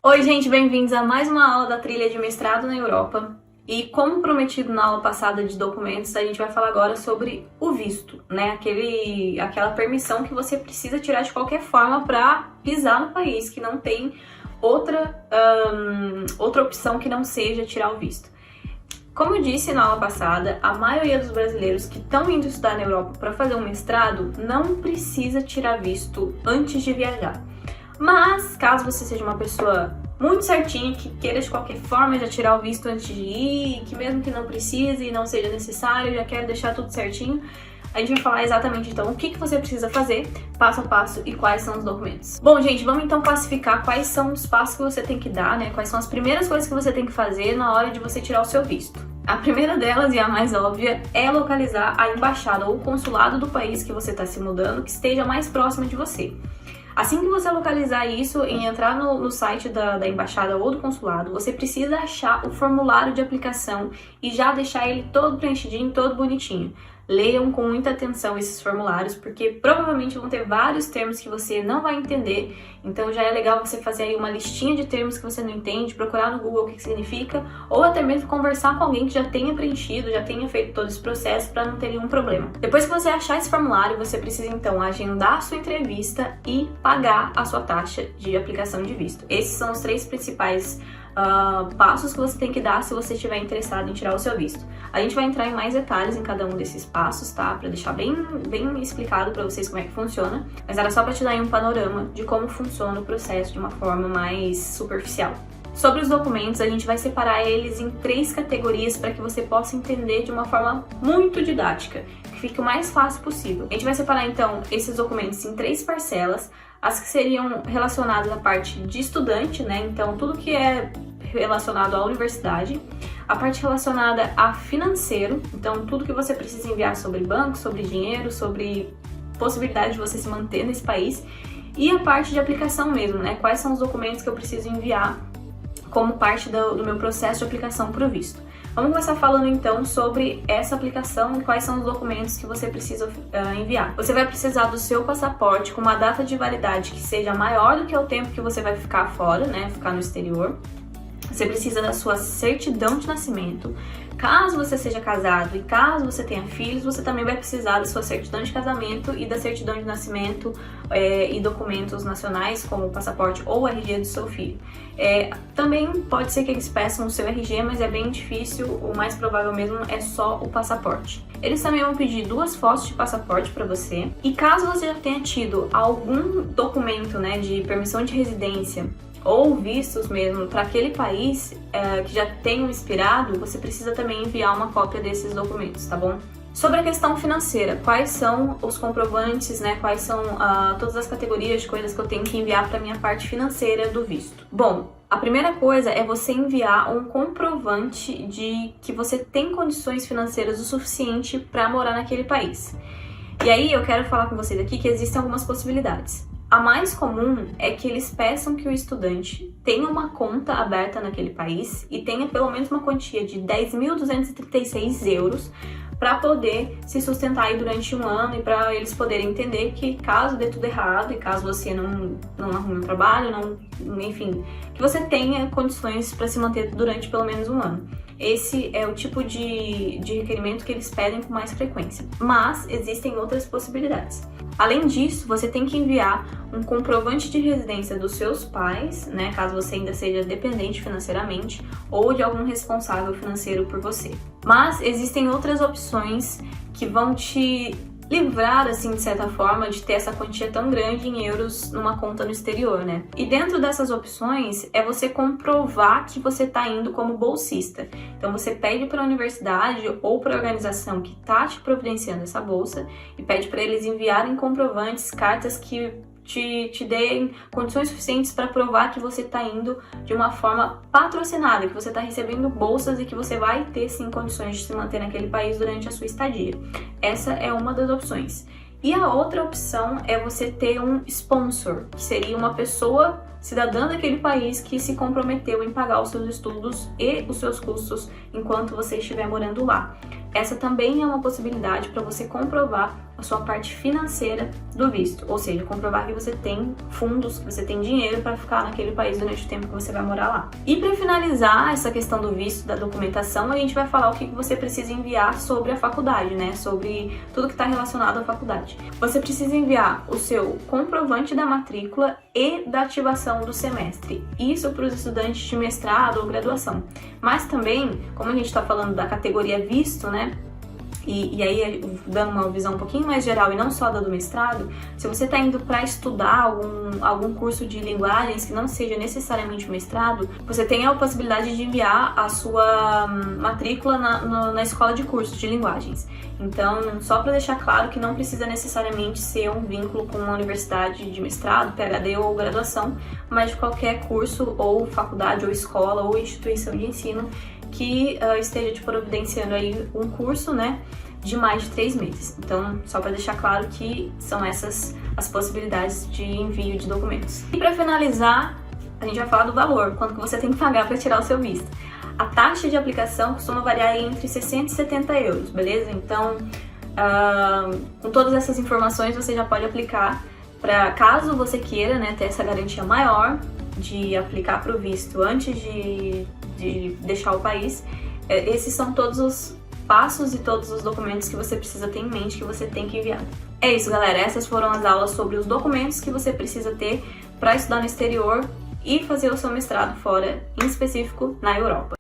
Oi, gente, bem-vindos a mais uma aula da trilha de mestrado na Europa. E como prometido na aula passada de documentos, a gente vai falar agora sobre o visto, né? Aquela permissão que você precisa tirar de qualquer forma para pisar no país, que não tem outra opção que não seja tirar o visto. Como eu disse na aula passada, a maioria dos brasileiros que estão indo estudar na Europa para fazer um mestrado não precisa tirar visto antes de viajar. Mas, caso você seja uma pessoa muito certinha, que queira de qualquer forma já tirar o visto antes de ir, que mesmo que não precise e não seja necessário, já quer deixar tudo certinho, a gente vai falar exatamente então o que você precisa fazer, passo a passo, e quais são os documentos. Bom, gente, vamos então classificar quais são os passos que você tem que dar, né? Quais são as primeiras coisas que você tem que fazer na hora de você tirar o seu visto. A primeira delas, e a mais óbvia, é localizar a embaixada ou o consulado do país que você está se mudando, que esteja mais próximo de você. Assim que você localizar isso e entrar no site da embaixada ou do consulado, você precisa achar o formulário de aplicação e já deixar ele todo preenchidinho, todo bonitinho. Leiam com muita atenção esses formulários, porque provavelmente vão ter vários termos que você não vai entender, então já é legal você fazer aí uma listinha de termos que você não entende, procurar no Google o que significa, ou até mesmo conversar com alguém que já tenha preenchido, já tenha feito todo esse processo para não ter nenhum problema. Depois que você achar esse formulário, você precisa então agendar a sua entrevista e pagar a sua taxa de aplicação de visto. Esses são os três principais passos que você tem que dar se você estiver interessado em tirar o seu visto. A gente vai entrar em mais detalhes em cada um desses passos, tá? Para deixar bem explicado para vocês como é que funciona, mas era só para te dar aí um panorama de como funciona o processo de uma forma mais superficial. Sobre os documentos, a gente vai separar eles em três categorias para que você possa entender de uma forma muito didática, que fique o mais fácil possível. A gente vai separar então esses documentos em três parcelas, as que seriam relacionadas à parte de estudante, né? Então tudo que é relacionado à universidade, a parte relacionada a financeiro, então tudo que você precisa enviar sobre banco, sobre dinheiro, sobre possibilidade de você se manter nesse país, e a parte de aplicação mesmo, né? Quais são os documentos que eu preciso enviar como parte do meu processo de aplicação para o visto. Vamos começar falando então sobre essa aplicação e quais são os documentos que você precisa enviar. Você vai precisar do seu passaporte com uma data de validade que seja maior do que o tempo que você vai ficar fora, né, ficar no exterior. Você precisa da sua certidão de nascimento. Caso você seja casado e caso você tenha filhos, você também vai precisar da sua certidão de casamento e da certidão de nascimento e documentos nacionais, como o passaporte ou o RG do seu filho. Também pode ser que eles peçam o seu RG, mas é bem difícil, o mais provável mesmo é só o passaporte. Eles também vão pedir 2 fotos de passaporte para você. E caso você já tenha tido algum documento, né, de permissão de residência ou vistos mesmo para aquele país que já tenham expirado, você precisa também enviar uma cópia desses documentos, tá bom? Sobre a questão financeira, quais são os comprovantes, né? Quais são todas as categorias de coisas que eu tenho que enviar para minha parte financeira do visto? Bom, a primeira coisa é você enviar um comprovante de que você tem condições financeiras o suficiente para morar naquele país. E aí eu quero falar com vocês aqui que existem algumas possibilidades. A mais comum é que eles peçam que o estudante tenha uma conta aberta naquele país e tenha pelo menos uma quantia de 10.236 euros para poder se sustentar aí durante um ano e para eles poderem entender que caso dê tudo errado e caso você não arrume um trabalho, enfim, que você tenha condições para se manter durante pelo menos um ano. Esse é o tipo de requerimento que eles pedem com mais frequência, mas existem outras possibilidades. Além disso, você tem que enviar um comprovante de residência dos seus pais, né, caso você ainda seja dependente financeiramente, ou de algum responsável financeiro por você. Mas existem outras opções que vão te livrar, assim, de certa forma, de ter essa quantia tão grande em euros numa conta no exterior, né? E dentro dessas opções é você comprovar que você está indo como bolsista. Então você pede para a universidade ou para a organização que está te providenciando essa bolsa e pede para eles enviarem comprovantes, cartas que te deem condições suficientes para provar que você está indo de uma forma patrocinada, que você está recebendo bolsas e que você vai ter sim condições de se manter naquele país durante a sua estadia. Essa é uma das opções. E a outra opção é você ter um sponsor, que seria uma pessoa cidadã daquele país que se comprometeu em pagar os seus estudos e os seus custos enquanto você estiver morando lá. Essa também é uma possibilidade para você comprovar a sua parte financeira do visto, ou seja, comprovar que você tem fundos, que você tem dinheiro para ficar naquele país durante o tempo que você vai morar lá. E para finalizar essa questão do visto, da documentação, a gente vai falar o que você precisa enviar sobre a faculdade, né? Sobre tudo que está relacionado à faculdade. Você precisa enviar o seu comprovante da matrícula e da ativação do semestre. Isso para os estudantes de mestrado ou graduação. Mas também, como a gente está falando da categoria visto, né? E aí, dando uma visão um pouquinho mais geral e não só da do mestrado, se você está indo para estudar algum curso de linguagens que não seja necessariamente o mestrado, você tem a possibilidade de enviar a sua matrícula na escola de curso de linguagens. Então, só para deixar claro que não precisa necessariamente ser um vínculo com uma universidade de mestrado, PhD ou graduação, mas de qualquer curso ou faculdade ou escola ou instituição de ensino que esteja te providenciando aí um curso, né, de mais de 3 meses. Então, só para deixar claro que são essas as possibilidades de envio de documentos. E para finalizar, a gente vai falar do valor, quanto que você tem que pagar para tirar o seu visto. A taxa de aplicação costuma variar entre 60 e 70 euros, beleza? Então, com todas essas informações, você já pode aplicar para, caso você queira, né, ter essa garantia maior de aplicar para o visto antes de deixar o país. Esses são todos os passos e todos os documentos que você precisa ter em mente, que você tem que enviar. É isso, galera. Essas foram as aulas sobre os documentos que você precisa ter para estudar no exterior e fazer o seu mestrado fora, em específico na Europa.